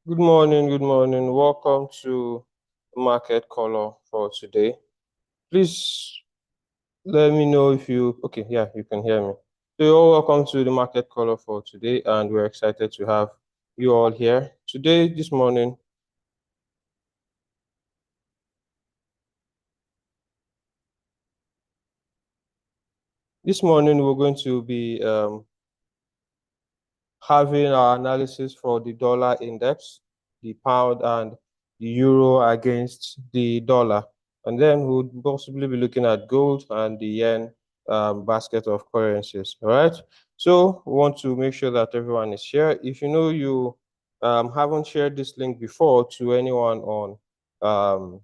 Good morning, good morning. Welcome to Market Color for today. Please let me know if you, okay, yeah, you can hear me. So you're all welcome to the Market Color for today, and we're excited to have you all here. Today, this morning we're going to be having our analysis for the dollar index, the pound, and the euro against the dollar. And then we'll possibly be looking at gold and the yen basket of currencies. All right. So we want to make sure that everyone is here. If you know you haven't shared this link before to anyone um,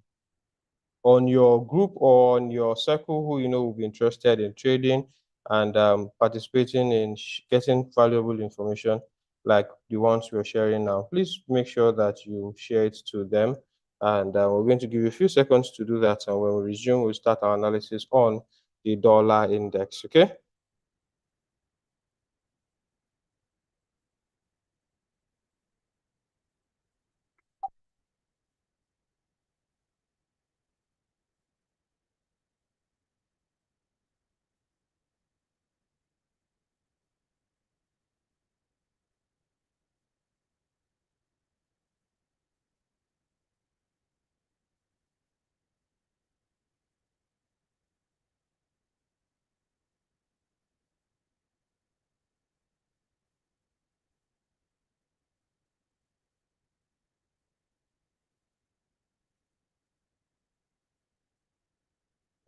on your group or on your circle who you know will be interested in trading and participating in getting valuable information like the ones we're sharing now, please make sure that you share it to them. And we're going to give you a few seconds to do that. And when we resume, we'll start our analysis on the dollar index. Okay.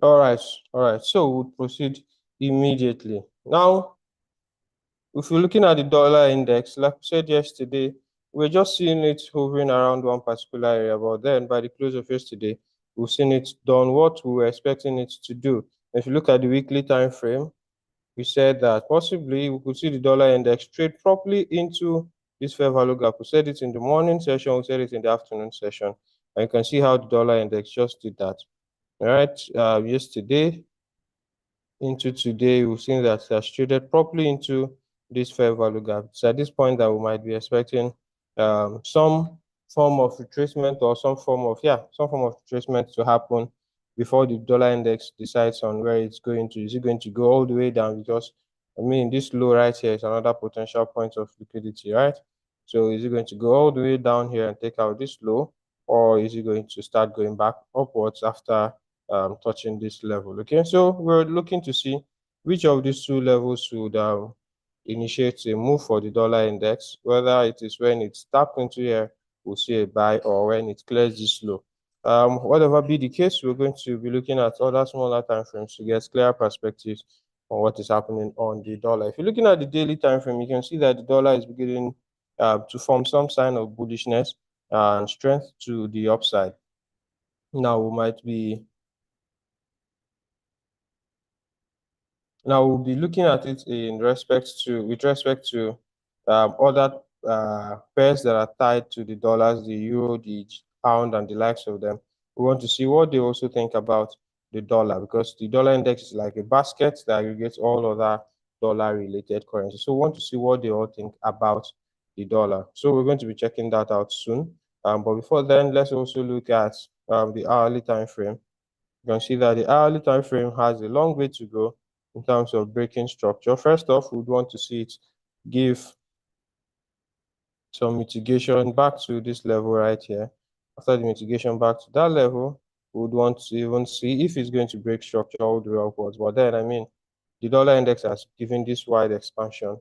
All right. All right. So we'll proceed immediately. Now, if you're looking at the dollar index, like we said yesterday, we're just seeing it hovering around one particular area. But then by the close of yesterday, we've seen it done what we were expecting it to do. If you look at the weekly time frame, we said that possibly we could see the dollar index trade properly into this fair value gap. We said it in the morning session, we said it in the afternoon session. And you can see how the dollar index just did that. All right. Yesterday, into today, we've seen that it has traded properly into this fair value gap. So at this point that we might be expecting some form of retracement or some form of retracement to happen before the dollar index decides on where it's going to. Is it going to go all the way down? Because I mean, this low right here is another potential point of liquidity, right? So is it going to go all the way down here and take out this low, or is it going to start going back upwards after touching this level? Okay, so we're looking to see which of these two levels would initiate a move for the dollar index, whether it is when it's tapped into here, we'll see a buy, or when it clears this low. Whatever be the case, we're going to be looking at other smaller time frames to get clearer perspectives on what is happening on the dollar. If you're looking at the daily time frame, you can see that the dollar is beginning to form some sign of bullishness and strength to the upside. Now we might be Now we'll be looking at it in respect to with respect to other pairs that are tied to the dollars, the euro, the pound, and the likes of them. We want to see what they also think about the dollar, because the dollar index is like a basket that aggregates all other dollar-related currencies. So we want to see what they all think about the dollar. So we're going to be checking that out soon. But before then, let's also look at the hourly time frame. You can see that the hourly time frame has a long way to go in terms of breaking structure. First off, we'd want to see it give some mitigation back to this level right here. After the mitigation back to that level, we would want to even see if it's going to break structure all the way upwards. But then, I mean, the dollar index has given this wide expansion,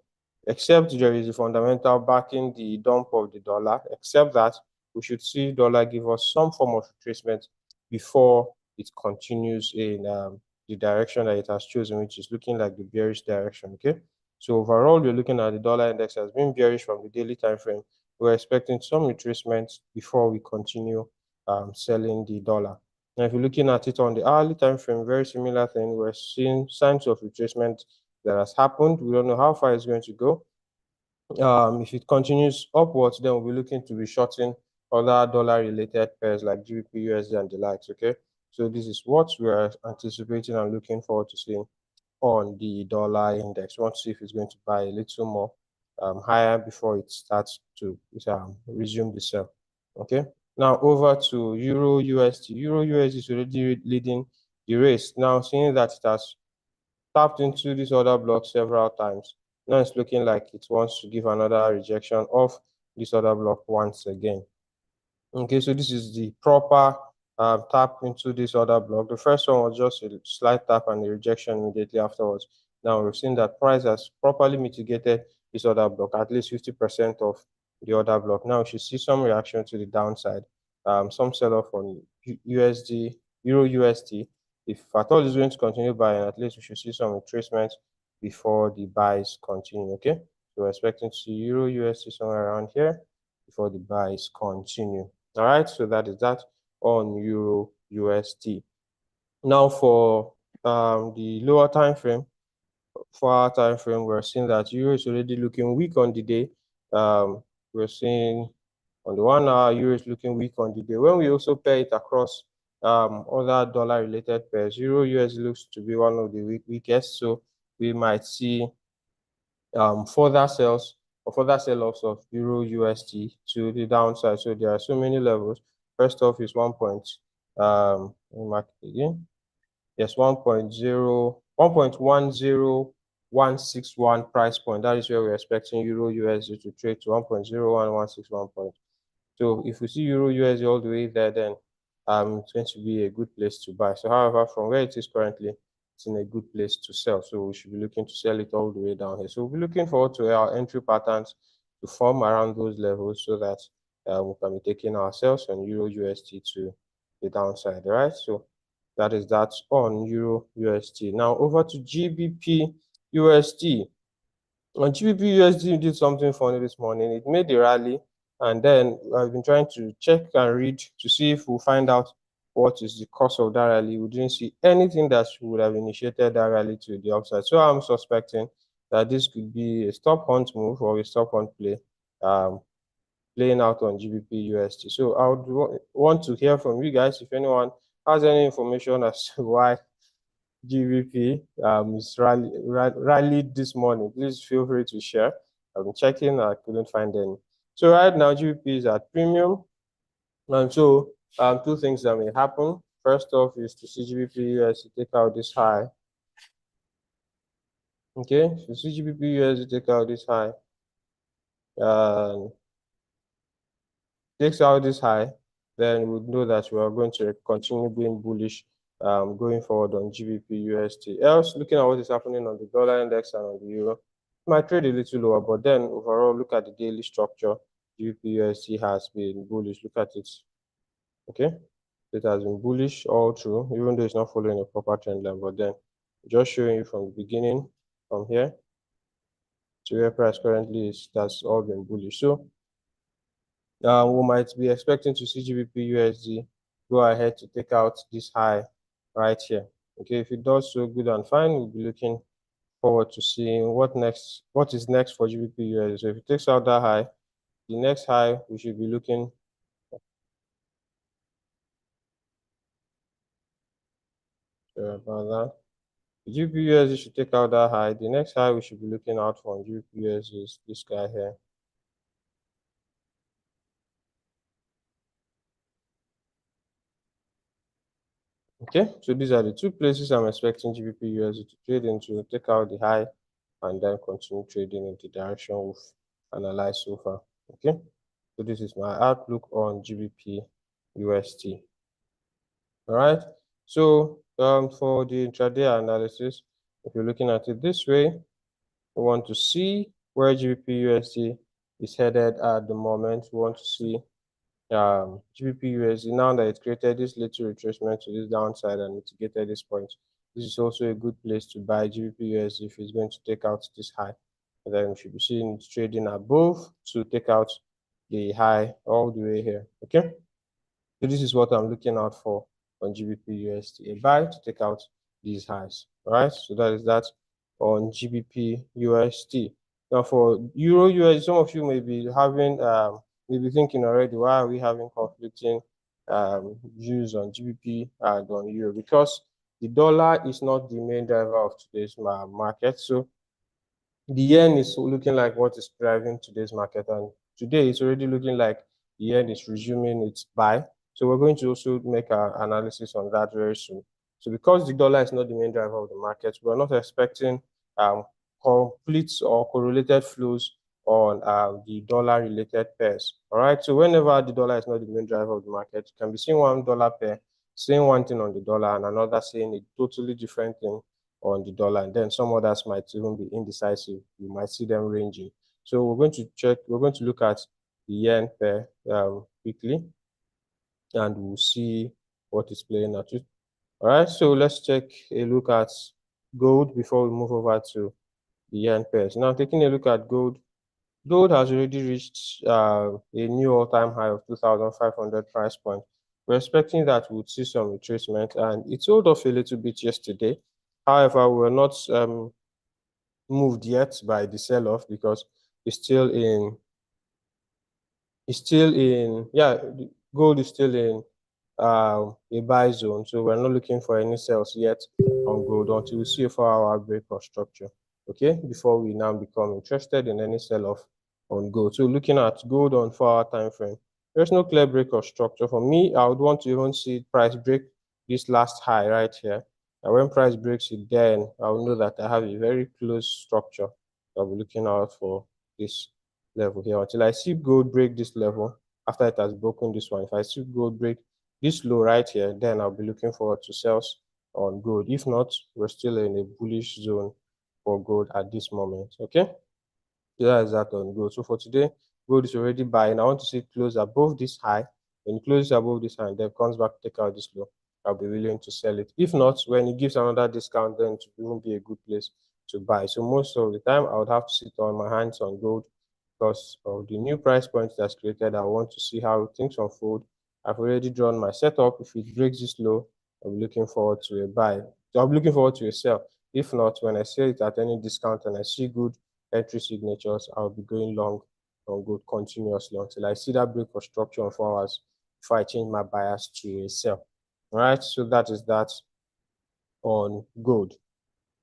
except there is a fundamental backing the dump of the dollar, except that we should see dollar give us some form of retracement before it continues in the direction that it has chosen, which is looking like the bearish direction. Okay. So overall, we're looking at the dollar index has been bearish from the daily time frame. We're expecting some retracement before we continue selling the dollar. Now, if you're looking at it on the hourly time frame, very similar thing. We're seeing signs of retracement that has happened. We don't know how far it's going to go. If it continues upwards, then we'll be looking to be shorting other dollar-related pairs like GBP, USD, and the likes. Okay, so this is what we are anticipating and looking forward to seeing on the dollar index. We want to see if it's going to buy a little more higher before it starts to resume the sell. Okay, now over to Euro USD. Euro USD is already leading the race. Now, seeing that it has tapped into this order block several times, now it's looking like it wants to give another rejection of this order block once again. Okay, so this is the proper tap into this order block. The first one was just a slight tap and a rejection immediately afterwards. Now we've seen that price has properly mitigated this order block, at least 50% of the order block. Now we should see some reaction to the downside, some sell-off on USD, Euro USD. If at all is going to continue buying, at least we should see some retracement before the buys continue. Okay, so we're expecting to see Euro USD somewhere around here before the buys continue. All right, so that is that on Euro USD. Now for the lower time frame, for our time frame, we're seeing that Euro is already looking weak on the day. We're seeing on the 1 hour, Euro is looking weak on the day. When we also pair it across other dollar-related pairs, Euro USD looks to be one of the weakest. So we might see further sells or further sell-offs of Euro USD to the downside. So there are so many levels. First off is mark it again. Yes, 1.10161 price point. That is where we're expecting Euro USD to trade to 1.01161 point. So if we see Euro USD all the way there, then it's going to be a good place to buy. So however, from where it is currently, it's in a good place to sell. So we should be looking to sell it all the way down here. So we'll be looking forward to our entry patterns to form around those levels so that we can be taking ourselves on Euro USD to the downside, right? So that is that on Euro USD. Now over to GBP USD. On GBP USD did something funny this morning. It made a rally, and then I've been trying to check and read to see if we'll find out what is the cause of that rally. We didn't see anything that would have initiated that rally to the upside. So I'm suspecting that this could be a stop hunt move or a stop hunt play playing out on GBP USD. So I would want to hear from you guys if anyone has any information as to why GBP is rallied this morning. Please feel free to share. I've been checking, I couldn't find any. So right now GBP is at premium, and so two things that may happen. First off is to see GBP USD take out this high. Okay, if you see GBP USD take out this high, takes out this high, then we know that we are going to continue being bullish going forward on GBP USD. Else, looking at what is happening on the dollar index and on the euro, it might trade a little lower, but then overall, look at the daily structure. GBP USD has been bullish. Look at it. Okay, it has been bullish all through, even though it's not following a proper trend line. But then, just showing you from the beginning, from here to where price currently is, that's all been bullish. So we might be expecting to see GBP USD go ahead to take out this high right here. Okay, if it does so, good and fine. We'll be looking forward to seeing what is next for GBP USD. So if it takes out that high, the next high we should be looking about that. The GBP USD should take out that high. The next high we should be looking out for on GBP USD is this guy here. Okay, so these are the two places I'm expecting GBP USD to trade into, take out the high, and then continue trading in the direction we've analyzed so far. Okay, so this is my outlook on GBP USD. All right, so for the intraday analysis, if you're looking at it this way, we want to see where GBP USD is headed at the moment. We want to see GBP USD, now that it created this little retracement to this downside and mitigated this point, this is also a good place to buy GBP USD if it's going to take out this high. And then we should be seeing it trading above to take out the high all the way here. Okay, so this is what I'm looking out for on GBP USD, a buy to take out these highs. All right, so that is that on GBP USD. Now for Euro USD, some of you may be having maybe thinking already, why are we having conflicting views on GBP and on Euro? Because the dollar is not the main driver of today's market. So the yen is looking like what is driving today's market, and today it's already looking like the yen is resuming its buy. So we're going to also make an analysis on that very soon. So because the dollar is not the main driver of the market, we're not expecting complete or correlated flows on the dollar related pairs. All right, so whenever the dollar is not the main driver of the market, you can be seeing $1 pair saying one thing on the dollar and another saying a totally different thing on the dollar, and then some others might even be indecisive. You might see them ranging. So we're going to check, we're going to look at the yen pair quickly, and we'll see what is playing at it. All right, so let's take a look at gold before we move over to the yen pairs. Now, taking a look at gold, gold has already reached a new all-time high of 2,500 price point. We're expecting that we'll see some retracement, and it sold off a little bit yesterday. However, we're not moved yet by the sell-off because it's still in yeah, gold is still in a buy zone, so we're not looking for any sells yet on gold until we see a 4-hour break of structure, okay, before we now become interested in any sell-off on gold. So looking at gold on 4-hour time frame, there's no clear break of structure. For me, I would want to even see price break this last high right here, and when price breaks it, then I will know that I have a very close structure. I'll be looking out for this level here until I see gold break this level. After it has broken this one, if I see gold break this low right here, then I'll be looking forward to sales on gold. If not, we're still in a bullish zone for gold at this moment. Okay, so that is that on gold. So for today, gold is already buying. I want to see it close above this high. When it closes above this high and then comes back to take out this low, I'll be willing to sell it. If not, when it gives another discount, then it won't be a good place to buy. So most of the time, I would have to sit on my hands on gold because of the new price point that's created. I want to see how things unfold. I've already drawn my setup. If it breaks this low, I'll be looking forward to a buy. So I'll be looking forward to a sell. If not, when I sell it at any discount and I see good entry signatures, I'll be going long on gold continuously until I see that break of structure on 4 hours before I change my bias to a sell. All right, so that is that on gold.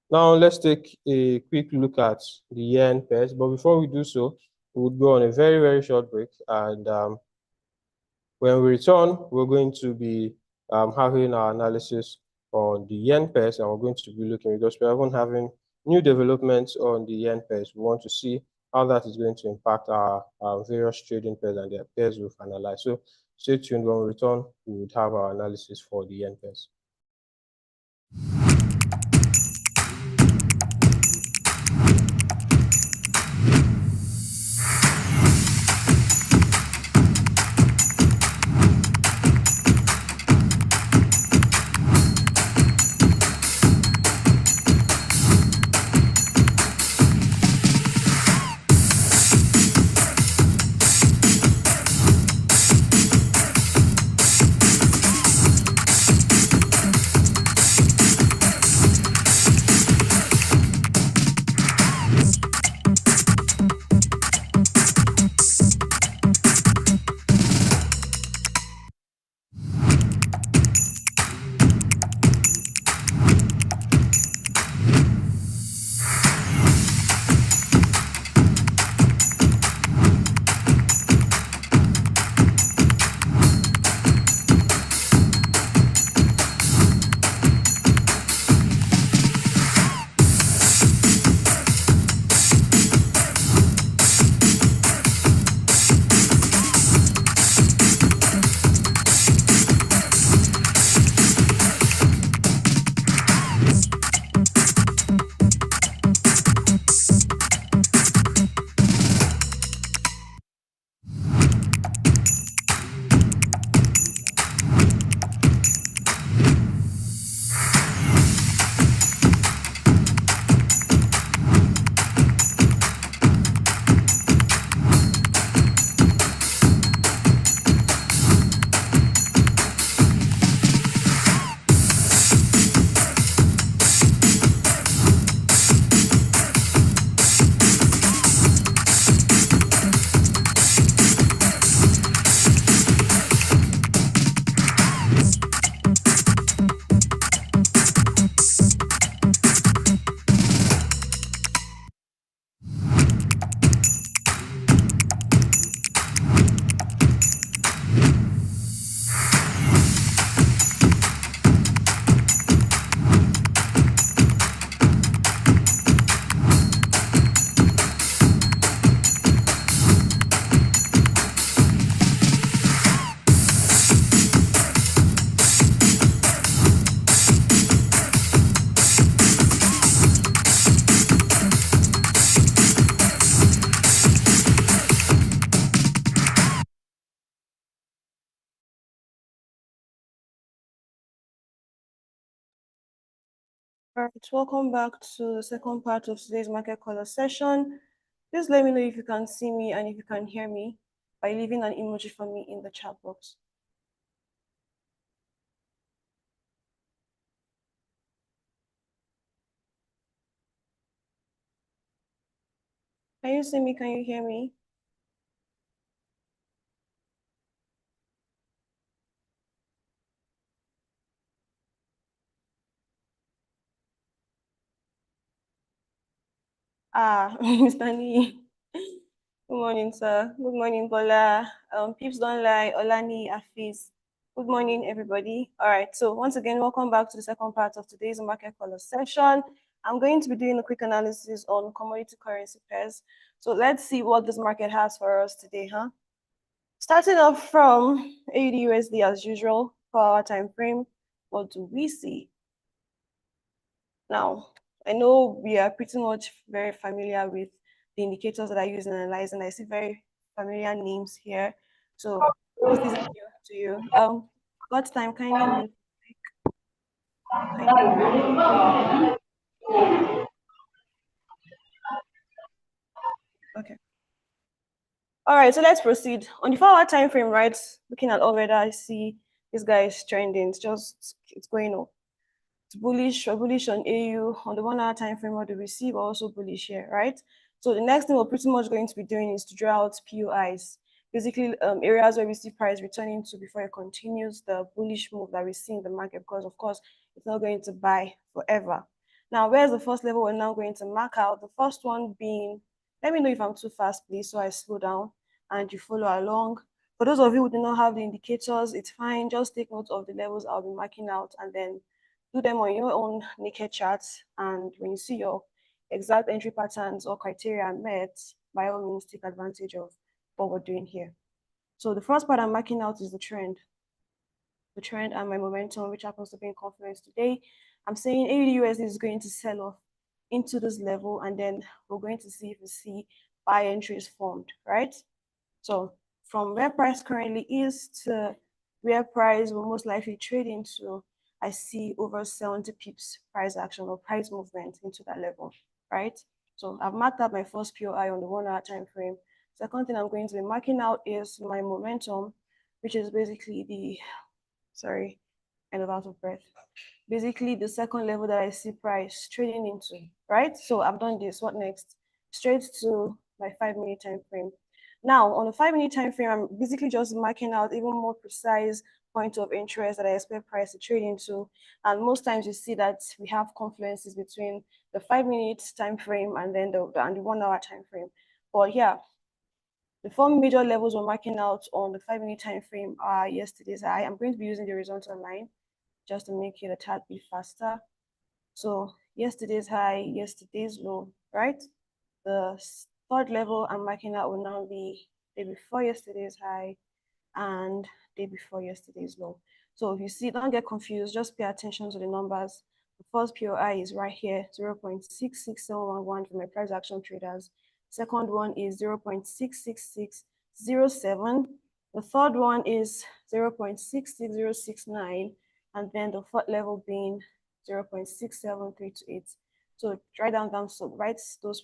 Now let's take a quick look at the yen pairs, but before we do so, we would go on a very, very short break, and when we return, we're going to be having our analysis on the yen pairs, and we're going to be looking, because we haven't having new developments on the yen pairs. We want to see how that is going to impact our various trading pairs and their pairs we've analyzed. So stay tuned. When we return, we would have our analysis for the yen pairs. All right, welcome back to the second part of today's market color session. Please let me know if you can see me and if you can hear me by leaving an emoji for me in the chat box. Can you see me? Can you hear me? Ah, Mr. Nee. Good morning, sir. Good morning, Bola. Peeps don't lie. Olani, Afis. Good morning, everybody. All right. So once again, welcome back to the second part of today's market color session. I'm going to be doing a quick analysis on commodity currency pairs. So let's see what this market has for us today, huh? Starting off from AUD/USD as usual for our time frame. What do we see? Now, I know we are pretty much very familiar with the indicators that I use in analyzing. I see very familiar names here. So this is new to you. Got time, kindly mute. Kindly mute. Okay. All right, so let's proceed. On the 4-hour time frame, right? Looking at all weather, I see this guy is trending. It's going up. It's bullish or bullish on AU. On the 1-hour time frame, what do we see? We're also bullish here, right? So the next thing we're pretty much going to be doing is to draw out PUIs, basically areas where we see price returning to before it continues the bullish move that we see in the market, because of course it's not going to buy forever. Now, where's the first level we're now going to mark out? The first one being, let me know if I'm too fast, please, so I slow down and you follow along. For those of you who do not have the indicators, it's fine. Just take note of the levels I'll be marking out and then do them on your own naked charts. And when you see your exact entry patterns or criteria met, by all means, take advantage of what we're doing here. So the first part I'm marking out is the trend and my momentum, which happens to be in confluence today. I'm saying AUD/USD is going to sell off into this level, and then we're going to see if we see buy entries formed, right? So from where price currently is to where price will most likely trade into, I see over 70 pips price action or price movement into that level, right? So I've marked out my first POI on the 1-hour time frame. Second thing I'm going to be marking out is my momentum, which is basically the, sorry, kind of out of breath. Basically the second level that I see price trading into, right? So I've done this. What next? Straight to my 5-minute time frame. Now, on the 5-minute time frame, I'm basically just marking out even more precise point of interest that I expect price to trade into. And most times you see that we have confluences between the 5-minute time frame and then the 1-hour time frame. But yeah, the 4 major levels we're marking out on the 5-minute time frame are yesterday's high. I'm going to be using the horizontal line just to make it a tad bit faster. So yesterday's high, yesterday's low, right? The third level I'm marking out will now be day before yesterday's high and day before yesterday's low. So if you see, don't get confused, just pay attention to the numbers. The first POI is right here, 0.66711 for my price action traders. Second one is 0.66607. The third one is 0.66069, and then the fourth level being 0.67328. So write down, so write those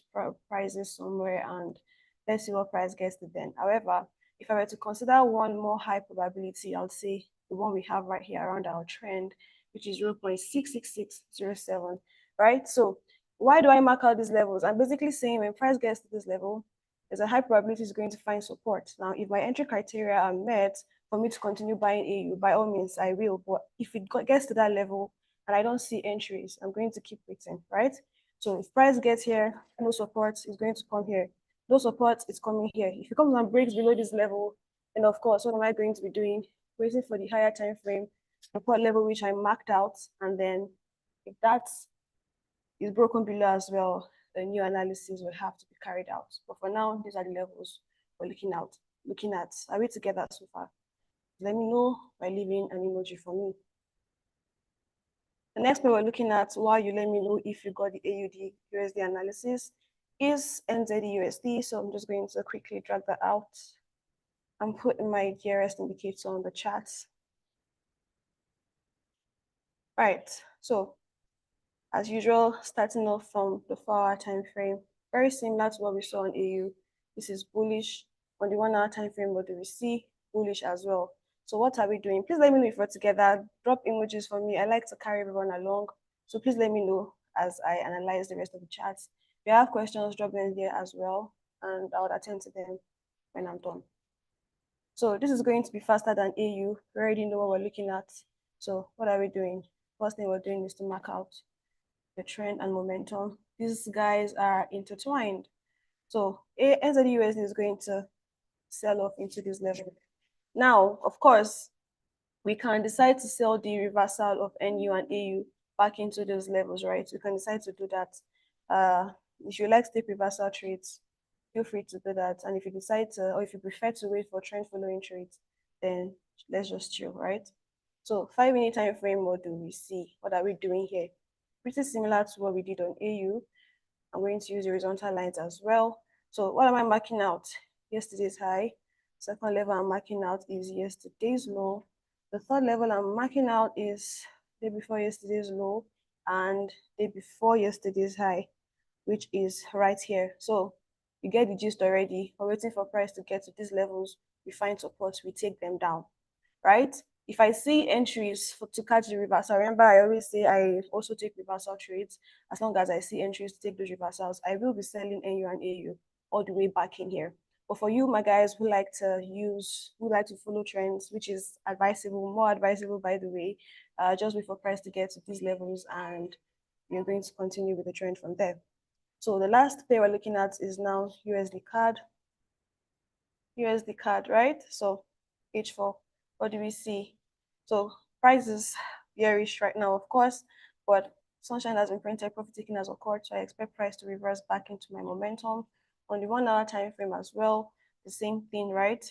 prices somewhere and let's see what price gets to then. However, if I were to consider one more high probability, I would say the one we have right here around our trend, which is 0.66607, right? So why do I mark out these levels? I'm basically saying when price gets to this level, there's a high probability it's going to find support. Now, if my entry criteria are met for me to continue buying AU, by all means, I will. But if it gets to that level and I don't see entries, I'm going to keep waiting, right? So if price gets here, no support is going to come here. No support is coming here. If it comes and breaks below this level, then of course, what am I going to be doing? Waiting for the higher time frame support level, which I marked out. And then if that is broken below as well, the new analysis will have to be carried out. But for now, these are the levels we're looking at. Are we together so far? Let me know by leaving an emoji for me. The next one we're looking at, while you let me know if you got the AUD USD analysis, is NZD USD. So I'm just going to quickly drag that out and put my dearest indicator on the chart. Right. So As usual, starting off from the 4-hour time frame, very similar to what we saw on AU. This is bullish. On the 1-hour time frame, what do we see? Bullish as well. So what are we doing? Please let me know if we're together. Drop emojis for me. I like to carry everyone along. So please let me know as I analyze the rest of the charts. If you have questions, drop them there as well, and I would attend to them when I'm done. So this is going to be faster than AU. We already know what we're looking at. So what are we doing? First thing we're doing is to mark out the trend and momentum. These guys are intertwined. So NZUSD is going to sell off into this level. Now, of course, we can decide to sell the reversal of NU and AU back into those levels, right? We can decide to do that. If you like to take reversal trades, feel free to do that. And if you decide to, or if you prefer to wait for trend following trades, then let's just chill, right? So 5-minute time frame, what do we see? What are we doing here? Pretty similar to what we did on AU. I'm going to use horizontal lines as well. So what am I marking out? Yesterday's high. Second level I'm marking out is yesterday's low. The third level I'm marking out is day before yesterday's low and day before yesterday's high, which is right here. So you get the gist already. We're waiting for price to get to these levels. We find support, we take them down, right? If I see entries to catch the reversal, remember I always say I also take reversal trades. As long as I see entries to take those reversals, I will be selling NU and AU all the way back in here. But for you, my guys who like to follow trends, which is advisable, more advisable by the way, just wait for price to get to these levels and you're going to continue with the trend from there. So the last pair we're looking at is now USD CAD. USD CAD, right? So H4, what do we see? So price is bearish right now, of course, but sunshine has been printed, profit taking has occurred, so I expect price to reverse back into my momentum. On the 1-hour time frame as well, the same thing, right?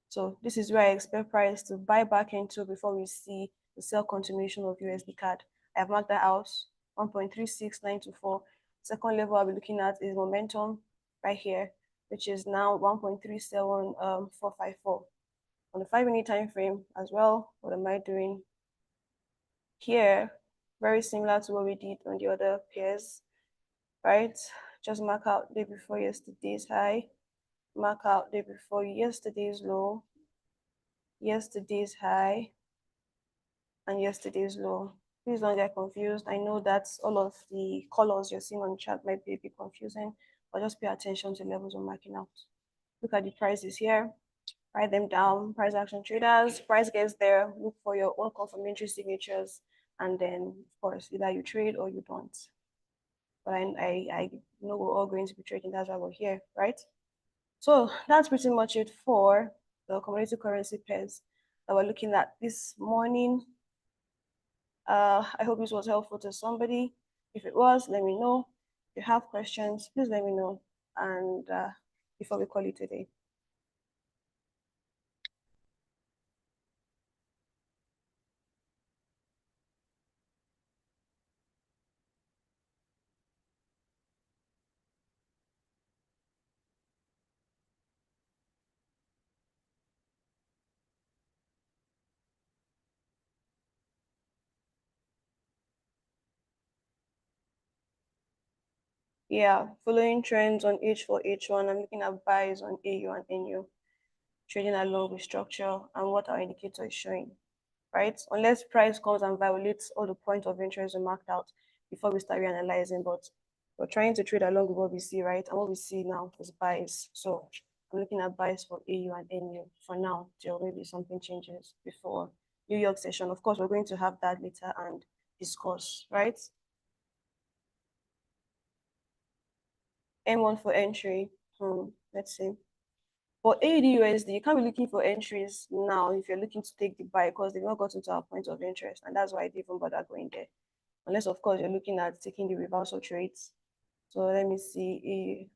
So this is where I expect price to buy back into before we see the sell continuation of USD CAD. I have marked that out, 1.36924. Second level I'll be looking at is momentum right here, which is now 1.37454. On the 5-minute time frame as well, what am I doing here? Very similar to what we did on the other pairs, right? Just mark out day before yesterday's high, mark out day before yesterday's low, yesterday's high, and yesterday's low. Please don't get confused. I know that all of the colors you're seeing on the chart might be a bit confusing, but just pay attention to levels we're marking out. Look at the prices here, write them down. Price action traders, price gets there, look for your own confirmatory signatures, and then of course either you trade or you don't. But I know we're all going to be trading, that's why we're here, right? So that's pretty much it for the commodity currency pairs that we're looking at this morning. I hope this was helpful to somebody. If it was, let me know. If you have questions, please let me know. And before we call it a day. Yeah, following trends on H4, H1, I'm looking at buys on AU and NU, trading along with structure and what our indicator is showing, right? Unless price comes and violates all the point of interest we marked out before we start reanalyzing, but we're trying to trade along with what we see, right? And what we see now is buys. So I'm looking at buys for AU and NU for now till maybe something changes before New York session. Of course, we're going to have that later and discuss, right? M1 for entry. Let's see. For AUD/USD, you can't be looking for entries now if you're looking to take the buy because they've not gotten to our point of interest, and that's why I didn't even bother going there. Unless, of course, you're looking at taking the reversal trades. So let me see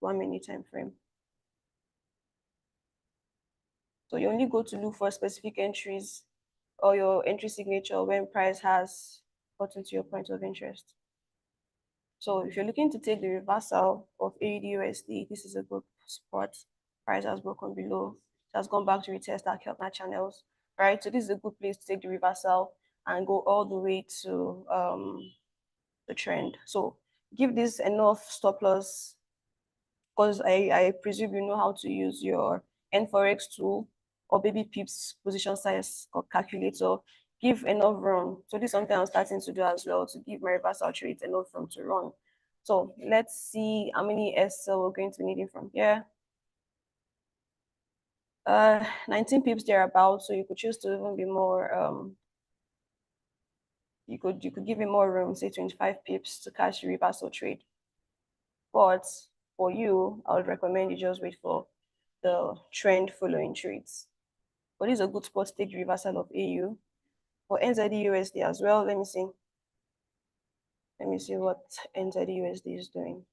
a 1-minute time frame. So you only go to look for specific entries or your entry signature when price has gotten to your point of interest. So if you're looking to take the reversal of AUD/USD, this is a good spot. Price has broken below. It has gone back to retest our Keltner channels, right? So this is a good place to take the reversal and go all the way to the trend. So give this enough stop loss, because I presume you know how to use your NForex tool or baby pips position size or calculator. Give enough room. So this is something I'm starting to do as well, to give my reversal trades enough room to run. So let's see how many SL we're going to be needing from here. 19 pips thereabouts. So you could choose to even be more you could give it more room, say 25 pips to catch the reversal trade. But for you, I would recommend you just wait for the trend following trades. But this is a good spot to take the reversal of AU. For NZD USD as well, let me see. Let me see what NZD USD is doing.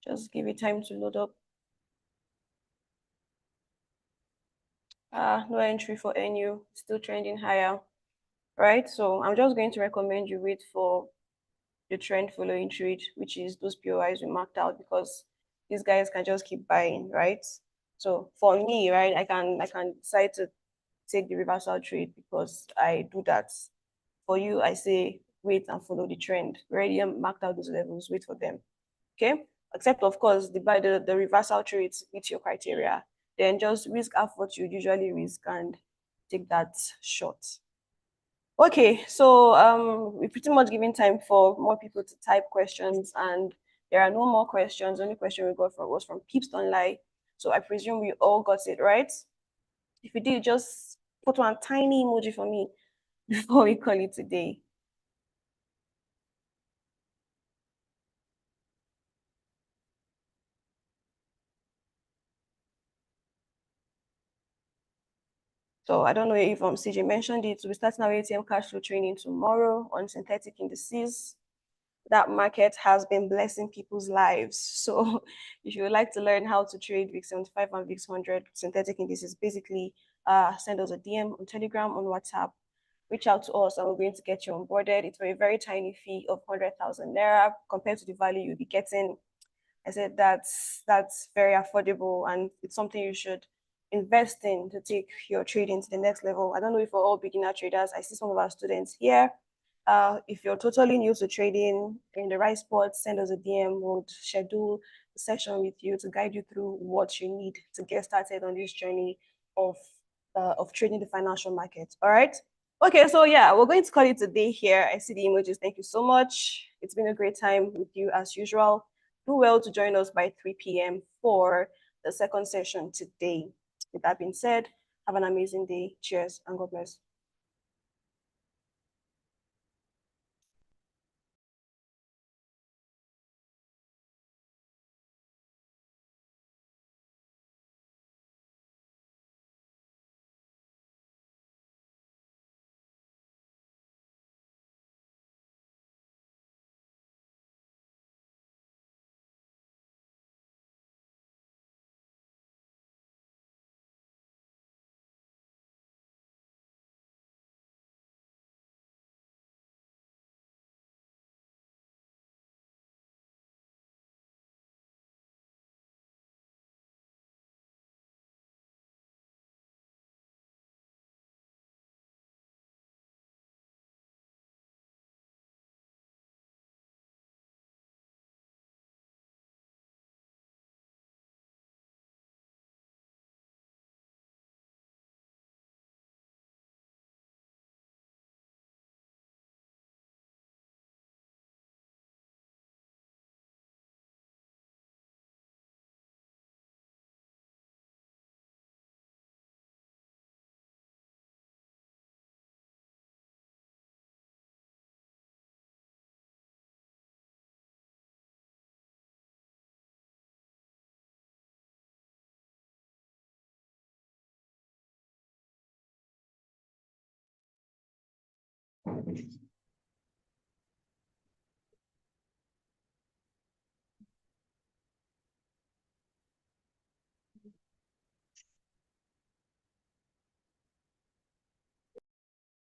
Just give it time to load up. No entry for NU, still trending higher, right? So I'm just going to recommend you wait for the trend following trade, which is those POIs we marked out, because these guys can just keep buying, right? So for me, right, I can decide to take the reversal trade because I do that. For you, I say wait and follow the trend. Already marked out those levels, wait for them. Okay. Except of course the reversal trades meet your criteria. Then just risk half what you usually risk and take that short. Okay, so we're pretty much giving time for more people to type questions, and there are no more questions. The only question we got from was from Peeps Online. So I presume we all got it, right? If you did, just put one tiny emoji for me before we call it today. So I don't know if CJ mentioned it. We're starting our ATM cash flow training tomorrow on synthetic indices. That market has been blessing people's lives. So if you would like to learn how to trade VIX 75 and VIX 100 synthetic indices, basically send us a DM on Telegram, on WhatsApp, reach out to us and we're going to get you onboarded. It's for a very tiny fee of 100,000 Naira compared to the value you'll be getting. I said that's very affordable and it's something you should invest in to take your trading to the next level. I don't know if we're all beginner traders. I see some of our students here. If you're totally new to trading in the right spot, send us a DM. We'll schedule a session with you to guide you through what you need to get started on this journey of trading the financial market. All right. Okay, so yeah, we're going to call it a day here. I see the emojis. Thank you so much. It's been a great time with you as usual. Do well to join us by 3 p.m. for the second session today. With that being said, have an amazing day. Cheers and God bless.